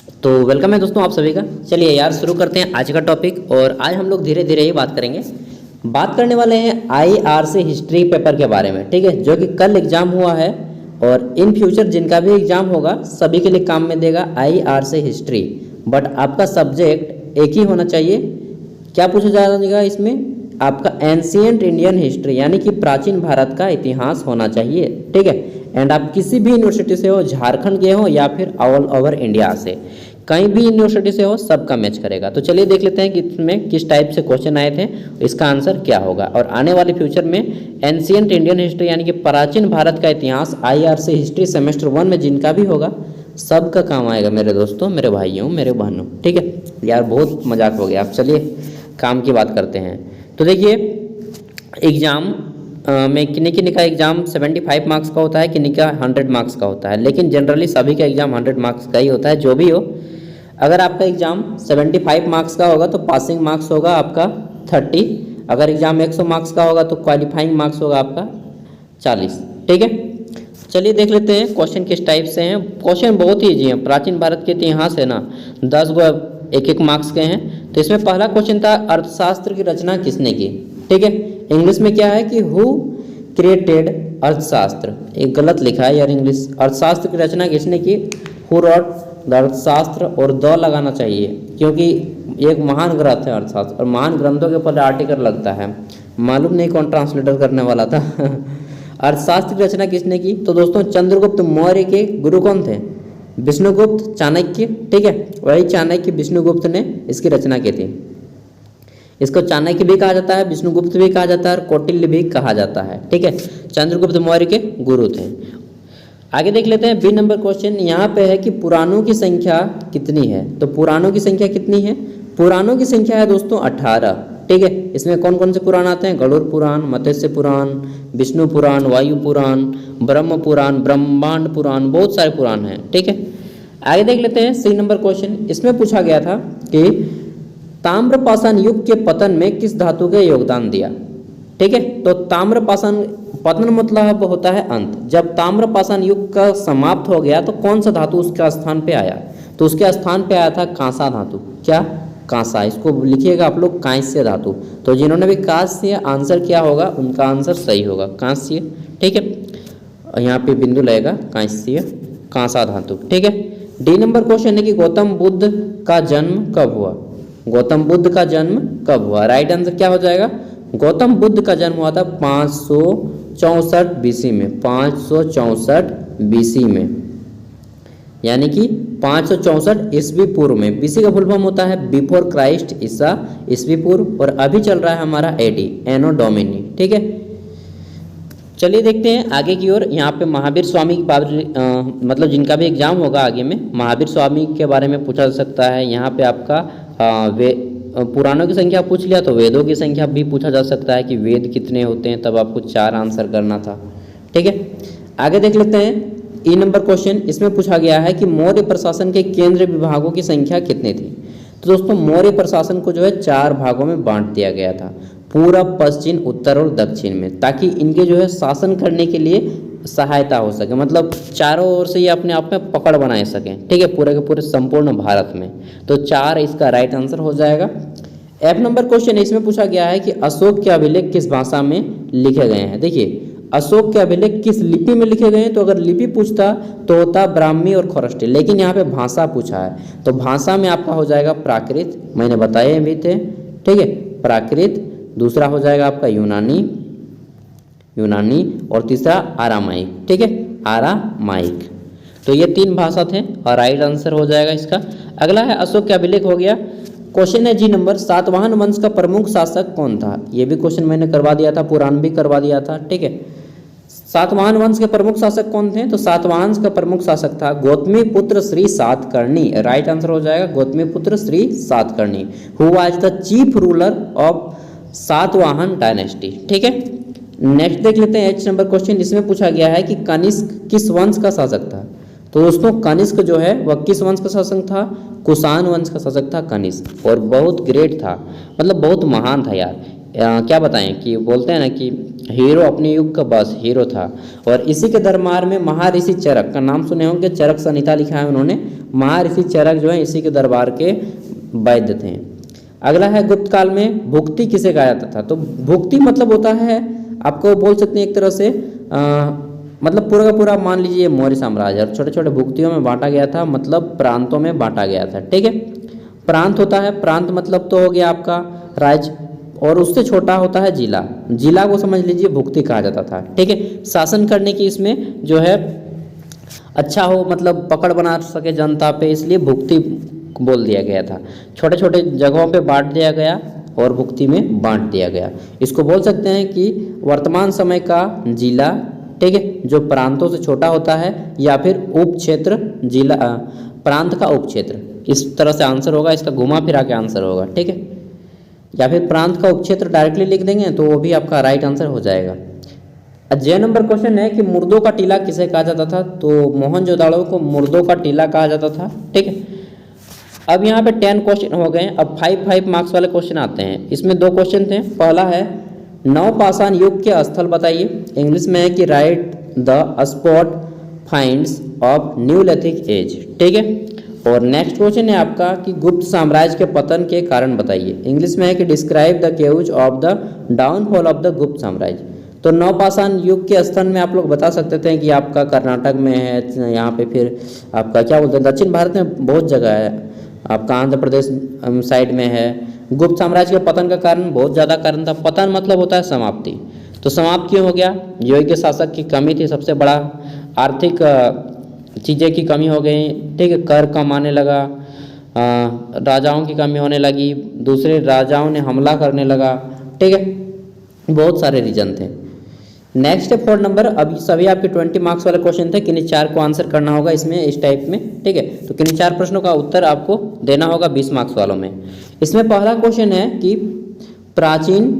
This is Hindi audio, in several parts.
तो वेलकम है दोस्तों आप सभी का। चलिए यार शुरू करते हैं आज का टॉपिक। और आज हम लोग धीरे धीरे ही बात करेंगे। बात करने वाले हैं IRC हिस्ट्री पेपर के बारे में, ठीक है, जो कि कल एग्जाम हुआ है और इन फ्यूचर जिनका भी एग्जाम होगा सभी के लिए काम में देगा IRC हिस्ट्री। बट आपका सब्जेक्ट एक ही होना चाहिए। क्या पूछा जाएगा इसमें? आपका एंशियंट इंडियन हिस्ट्री यानी कि प्राचीन भारत का इतिहास होना चाहिए, ठीक है। एंड आप किसी भी यूनिवर्सिटी से हो, झारखंड के हो या फिर ऑल ओवर इंडिया से, कहीं भी यूनिवर्सिटी से हो, सबका मैच करेगा। तो चलिए देख लेते हैं कि इसमें किस टाइप से क्वेश्चन आए थे, इसका आंसर क्या होगा। और आने वाले फ्यूचर में एंशियंट इंडियन हिस्ट्री यानी कि प्राचीन भारत का इतिहास IRC हिस्ट्री सेमेस्टर 1 में जिनका भी होगा सबका काम आएगा मेरे दोस्तों, मेरे भाइयों, मेरे बहनों, ठीक है। यार बहुत मजाक हो गया। अब चलिए काम की बात करते हैं। तो देखिए एग्ज़ाम में किन्हीं का एग्ज़ाम 75 मार्क्स का होता है, किन्हीं का 100 मार्क्स का होता है, लेकिन जनरली सभी का एग्ज़ाम 100 मार्क्स का ही होता है। जो भी हो, अगर आपका एग्ज़ाम 75 मार्क्स का होगा तो पासिंग मार्क्स होगा आपका 30। अगर एग्ज़ाम 100 मार्क्स का होगा तो क्वालिफाइंग मार्क्स होगा आपका 40, ठीक है। चलिए देख लेते हैं क्वेश्चन किस टाइप से हैं। क्वेश्चन बहुत ही ईजी है। प्राचीन भारत के इतिहास है ना, 10 गो एक मार्क्स के हैं। तो इसमें पहला क्वेश्चन था अर्थशास्त्र की रचना किसने की, ठीक है। इंग्लिश में क्या है कि हु क्रिएटेड अर्थशास्त्र, एक गलत लिखा है यार इंग्लिश। अर्थशास्त्र की रचना किसने की? हु रॉट द अर्थशास्त्र, और द लगाना चाहिए क्योंकि एक महान ग्रंथ है अर्थशास्त्र, और महान ग्रंथों के ऊपर आर्टिकल लगता है। मालूम नहीं कौन ट्रांसलेटर करने वाला था। अर्थशास्त्र की रचना किसने की? तो दोस्तों चंद्रगुप्त मौर्य के गुरु कौन थे? विष्णुगुप्त चाणक्य, ठीक है। वही चाणक्य विष्णुगुप्त ने इसकी रचना की थी। इसको चाणक्य भी कहा जाता है, विष्णुगुप्त भी कहा जाता है और कौटिल्य भी कहा जाता है, ठीक है। चंद्रगुप्त मौर्य के गुरु थे। आगे देख लेते हैं बी नंबर क्वेश्चन। यहाँ पे है कि पुराणों की संख्या कितनी है। तो पुराणों की संख्या कितनी है? पुराणों की संख्या है दोस्तों 18, ठीक है। इसमें कौन कौन से पुराण आते हैं? गरुड़ पुराण, मत्स्य पुराण, विष्णु पुराण, वायु पुराण, ब्रह्म पुराण, ब्रह्मांड पुराण, बहुत सारे पुराण हैं, ठीक है। आगे देख लेते हैं सी नंबर क्वेश्चन। इसमें पूछा गया था कि ताम्रपाषाण युग के पतन में किस धातु का योगदान दिया, ठीक है। तो ताम्रपाषाण पतन मतलब होता है अंत। जब ताम्रपाषाण युग का समाप्त हो गया तो कौन सा धातु उसका स्थान पे आया? तो उसके स्थान पे आया था कांसा धातु। क्या? कांसा। इसको लिखिएगा आप लोग कांस्य धातु। तो जिन्होंने भी कांस्य आंसर किया होगा उनका आंसर सही होगा, कांस्य, ठीक है। यहाँ पे बिंदु लगेगा, कांस्य, कांसा धातु, ठीक है। डी नंबर क्वेश्चन है कि गौतम बुद्ध का जन्म कब हुआ? गौतम बुद्ध का जन्म कब हुआ? राइट आंसर क्या हो जाएगा? गौतम बुद्ध का जन्म हुआ था 564 BC में, 564 BC में, यानी कि 564 ईस्वी पूर्व में। BC का फुल फॉर्म होता है बिफोर क्राइस्ट, ईसा ईस्वी पूर्व। और अभी चल रहा है हमारा AD, एनो डोमिनी, ठीक है। चलिए देखते हैं आगे की ओर। यहाँ पे महावीर स्वामी की मतलब जिनका भी एग्जाम होगा आगे में, महावीर स्वामी के बारे में पूछा जा सकता है। यहाँ पे आपका पुराणों की संख्या पूछ लिया तो वेदों की संख्या भी पूछा जा सकता है कि वेद कितने होते हैं, तब आपको 4 आंसर करना था, ठीक है। आगे देख लेते हैं ई नंबर क्वेश्चन। इसमें पूछा गया है कि मौर्य प्रशासन के केंद्रीय विभागों की संख्या कितनी थी। तो दोस्तों मौर्य प्रशासन को जो है 4 भागों में बांट दिया गया था, पूरब, पश्चिम, उत्तर और दक्षिण में, ताकि इनके जो है शासन करने के लिए सहायता हो सके। मतलब चारों ओर से ये अपने आप में पकड़ बनाए सकें, ठीक है, पूरे के पूरे संपूर्ण भारत में। तो 4 इसका राइट आंसर हो जाएगा। एफ नंबर क्वेश्चन इसमें पूछा गया है कि अशोक के अभिलेख किस भाषा में लिखे गए हैं। देखिए अशोक के अभिलेख किस लिपि में लिखे गए हैं। तो अगर लिपि पूछता तो होता ब्राह्मी और खरष्टी, लेकिन यहाँ पे भाषा पूछा है तो भाषा में आपका हो जाएगा प्राकृत, मैंने बताए भी थे, ठीक है, प्राकृत। दूसरा हो जाएगा आपका यूनानी, और तीसरा आरामाइक, ठीक है, आरामाइक। तो ये 3 भाषा थे और राइट आंसर हो जाएगा इसका। अगला है अशोक के अभिलेख हो गया। क्वेश्चन है जी नंबर, सातवाहन वंश का प्रमुख शासक कौन था। ये भी क्वेश्चन मैंने करवा दिया था, पुराण भी करवा दिया था, ठीक है। सातवाहन वंश के प्रमुख शासक कौन थे? तो सातवाहन का प्रमुख शासक था गौतमी पुत्र श्री सातकर्णी। राइट आंसर हो जाएगा गौतमी पुत्र Shri Satakarni, who was the chief ruler of Satavahana dynasty, ठीक है। नेक्स्ट देख लेते हैं एच नंबर क्वेश्चन। इसमें पूछा गया है कि कनिष्क किस वंश का शासक था। तो दोस्तों कनिष्क जो है वह किस वंश का शासक था? कुषाण वंश का शासक था कनिष्क, और बहुत ग्रेट था, मतलब बहुत महान था यार। क्या बताएं कि बोलते हैं ना कि हीरो अपने युग का बस हीरो था। और इसी के दरबार में महर्षि चरक का नाम सुने होंगे, चरक संहिता लिखा है उन्होंने, महर्षि चरक जो है इसी के दरबार के वैद्य थे। अगला है गुप्त काल में भुक्ति किसे कहा जाता था? तो भुक्ति मतलब होता है, आपको बोल सकते हैं एक तरह से मतलब पूरा का पूरा मान लीजिए मौर्य साम्राज्य, और छोटे छोटे भुक्तियों में बांटा गया था, मतलब प्रांतों में बांटा गया था। ठीक है, प्रांत होता है, प्रांत मतलब तो हो गया आपका राज्य, और उससे छोटा होता है जिला। जिला को समझ लीजिए भुक्ति कहा जाता था। ठीक है, शासन करने की इसमें जो है अच्छा हो, मतलब पकड़ बना सके जनता पे, इसलिए भुक्ति बोल दिया गया था। छोटे छोटे जगहों पे बांट दिया गया और भुक्ति में बांट दिया गया। इसको बोल सकते हैं कि वर्तमान समय का जिला, ठीक है, जो प्रांतों से छोटा होता है, या फिर उप क्षेत्र, जिला प्रांत का उप क्षेत्र, इस तरह से आंसर होगा। इसका घुमा फिरा के आंसर होगा। ठीक है, या फिर प्रांत का उप क्षेत्र डायरेक्टली लिख देंगे तो वो भी आपका राइट आंसर हो जाएगा। जय नंबर क्वेश्चन है कि मुर्दों का टीला किसे कहा जाता था? तो मोहनजोदाड़ो को मुर्दों का टीला कहा जाता था। ठीक है, अब यहाँ पे 10 क्वेश्चन हो गए। अब 5 मार्क्स वाले क्वेश्चन आते हैं। इसमें 2 क्वेश्चन थे। पहला है नवपाषाण युग के स्थल बताइए। इंग्लिश में है कि right the spot finds of neolithic age. ठीक है, और नेक्स्ट क्वेश्चन है आपका कि गुप्त साम्राज्य के पतन के कारण बताइए। इंग्लिश में है कि describe the causes of the downfall of the Gupta साम्राज्य। तो नवपाषाण युग के स्थल में आप लोग बता सकते थे कि आपका कर्नाटक में है, यहाँ पे फिर आपका क्या बोलते हैं, दक्षिण भारत में बहुत जगह है, आपका आंध्र प्रदेश साइड में है। गुप्त साम्राज्य के पतन का कारण बहुत ज़्यादा कारण था। पतन मतलब होता है समाप्ति, तो समाप्त क्यों हो गया? योग्य शासक की कमी थी सबसे बड़ा, आर्थिक चीज़ें की कमी हो गई। ठीक है, कर कम आने लगा, राजाओं की कमी होने लगी, दूसरे राजाओं ने हमला करने लगा। ठीक है, बहुत सारे रीजन थे। नेक्स्ट है 4 नंबर। अभी सभी आपके 20 मार्क्स वाले क्वेश्चन थे, किन्हीं 4 को आंसर करना होगा इसमें, इस टाइप में। ठीक है, तो किन्हीं 4 प्रश्नों का उत्तर आपको देना होगा 20 मार्क्स वालों में। इसमें पहला क्वेश्चन है कि प्राचीन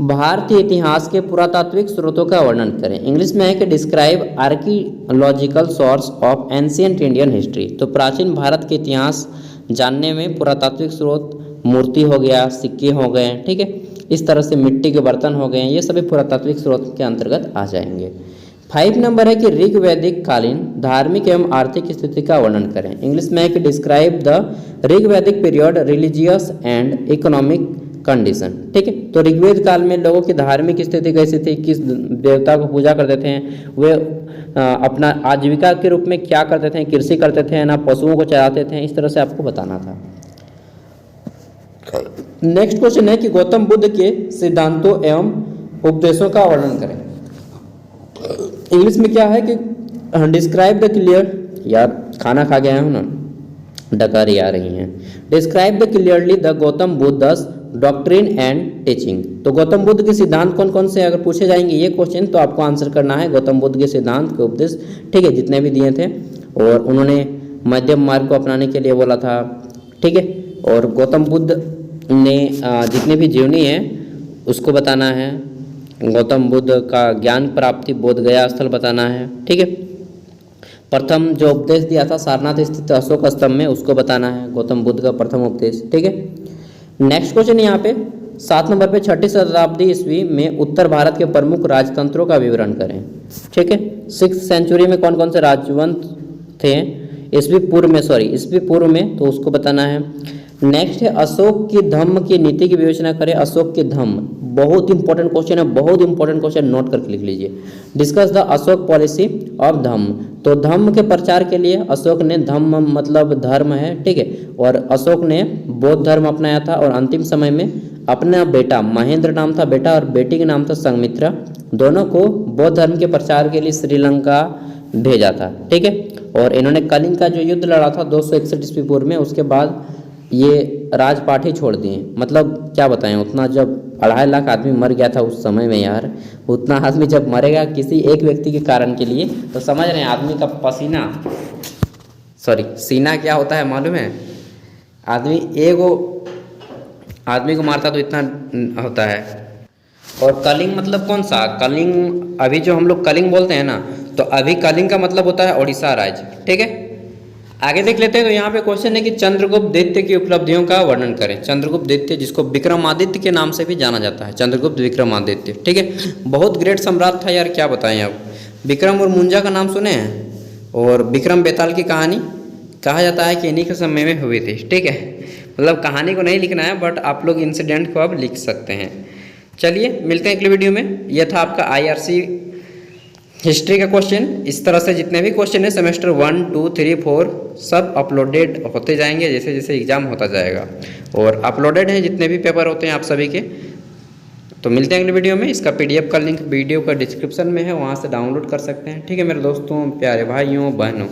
भारतीय इतिहास के पुरातात्विक स्रोतों का वर्णन करें। इंग्लिश में है कि describe archaeological source of ancient Indian history. तो प्राचीन भारत के इतिहास जानने में पुरातात्विक स्रोत मूर्ति हो गया, सिक्के हो गए, ठीक है, इस तरह से मिट्टी के बर्तन हो गए, ये सभी पुरातात्विक स्रोत के अंतर्गत आ जाएंगे। 5 नंबर है कि ऋग वैदिक कालीन धार्मिक एवं आर्थिक स्थिति का वर्णन करें। इंग्लिश में है कि डिस्क्राइब द ऋग वैदिक period religious and economic condition. ठीक है, तो ऋग्वेद काल में लोगों की धार्मिक स्थिति कैसी थी, किस देवता को पूजा करते थे, वे अपना आजीविका के रूप में क्या करते थे, कृषि करते थे ना, पशुओं को चराते थे, इस तरह से आपको बताना था। नेक्स्ट क्वेश्चन है कि गौतम बुद्ध के सिद्धांतों एवं उपदेशों का वर्णन करें। इंग्लिश में क्या है कि डिस्क्राइब द क्लियर, यार खाना खा गया हूँ ना, डकारी आ रही हैं। Describe the clearly the Gautam Buddha's doctrine and teaching. तो गौतम बुद्ध के सिद्धांत कौन कौन से अगर पूछे जाएंगे ये क्वेश्चन, तो आपको आंसर करना है गौतम बुद्ध के सिद्धांत के उपदेश। ठीक है, जितने भी दिए थे, और उन्होंने मध्यम मार्ग को अपनाने के लिए बोला था। ठीक है, और गौतम बुद्ध ने जितनी भी जीवनी है उसको बताना है। गौतम बुद्ध का ज्ञान प्राप्ति बोध गया स्थल बताना है। ठीक है, प्रथम जो उपदेश दिया था सारनाथ स्थित अशोक स्तंभ में, उसको बताना है, गौतम बुद्ध का प्रथम उपदेश। ठीक है, नेक्स्ट क्वेश्चन यहाँ पे 7 नंबर पे 6ठी शताब्दी ईस्वी में उत्तर भारत के प्रमुख राजतंत्रों का विवरण करें। ठीक है, 6th सेंचुरी में कौन कौन से राजवंश थे, ईस्वी पूर्व में, तो उसको बताना है। नेक्स्ट है अशोक की धम्म की नीति की विवेचना करें। अशोक की धम्म बहुत इंपॉर्टेंट क्वेश्चन है, बहुत इंपॉर्टेंट क्वेश्चन, नोट करके लिख लीजिए। Discuss the Ashoka policy of dhamma. तो धम्म के प्रचार के लिए अशोक ने, धम्म मतलब धर्म है, ठीक है, और अशोक ने बौद्ध धर्म अपनाया था, और अंतिम समय में अपना बेटा, महेंद्र नाम था बेटा, और बेटी का नाम था संघमित्रा, दोनों को बौद्ध धर्म के प्रचार के लिए श्रीलंका भेजा था। ठीक है, और इन्होंने कलिंग का जो युद्ध लड़ा था 261 ईस्वी पूर्व में, उसके बाद ये राजपाट ही छोड़ दिए। मतलब क्या बताएं, उतना जब 2.5 लाख आदमी मर गया था उस समय में, यार उतना आदमी जब मरेगा किसी एक व्यक्ति के कारण के लिए, तो समझ रहे हैं आदमी का पसीना, सीना क्या होता है मालूम है? आदमी को मारता तो इतना होता है। और कलिंग मतलब कौन सा? कलिंग, अभी जो हम लोग कलिंग बोलते हैं ना, तो अभी कलिंग का मतलब होता है उड़ीसा राज्य। ठीक है, आगे देख लेते हैं। तो यहाँ पे क्वेश्चन है कि चंद्रगुप्त दैत्य की उपलब्धियों का वर्णन करें। चंद्रगुप्त दैत्य, जिसको विक्रमादित्य के नाम से भी जाना जाता है, चंद्रगुप्त विक्रमादित्य। ठीक है, बहुत ग्रेट सम्राट था यार, क्या बताएं। अब विक्रम और मुंजा का नाम सुने हैं, और विक्रम बेताल की कहानी कहा जाता है कि इन्हीं के समय में हुई थी। ठीक है, मतलब कहानी को नहीं लिखना है, बट आप लोग इंसिडेंट को अब लिख सकते हैं। चलिए मिलते हैं अगले वीडियो में। यह था आपका IRC हिस्ट्री का क्वेश्चन। इस तरह से जितने भी क्वेश्चन है सेमेस्टर 1, 2, 3, 4 सब अपलोडेड होते जाएंगे जैसे जैसे एग्ज़ाम होता जाएगा, और अपलोडेड हैं जितने भी पेपर होते हैं आप सभी के। तो मिलते हैं अगले वीडियो में। इसका PDF का लिंक वीडियो का डिस्क्रिप्शन में है, वहाँ से डाउनलोड कर सकते हैं। ठीक है मेरे दोस्तों, प्यारे भाइयों बहनों।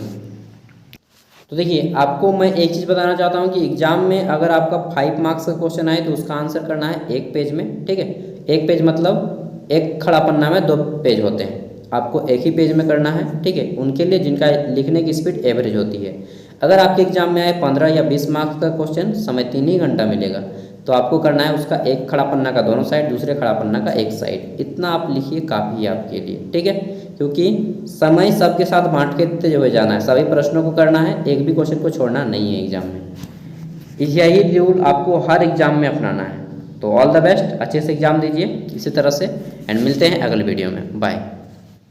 तो देखिए आपको मैं एक चीज़ बताना चाहता हूँ कि एग्ज़ाम में अगर आपका 5 मार्क्स का क्वेश्चन आए तो उसका आंसर करना है 1 पेज में। ठीक है, 1 पेज मतलब एक खड़ा पन्ना में 2 पेज होते हैं, आपको एक ही पेज में करना है। ठीक है, उनके लिए जिनका लिखने की स्पीड एवरेज होती है। अगर आपके एग्जाम में आए 15 या 20 मार्क्स का क्वेश्चन, समय 3 ही घंटा मिलेगा, तो आपको करना है उसका एक खड़ा पन्ना का दोनों साइड, दूसरे खड़ा पन्ना का एक साइड। इतना आप लिखिए, काफ़ी है आपके लिए। ठीक है, क्योंकि समय सबके साथ बांट के जो है जाना है, सभी प्रश्नों को करना है, एक भी क्वेश्चन को छोड़ना नहीं है एग्जाम में। यही रूल आपको हर एग्जाम में अपनाना है। तो ऑल द बेस्ट, अच्छे से एग्जाम दीजिए इसी तरह से, एंड मिलते हैं अगले वीडियो में। बाय।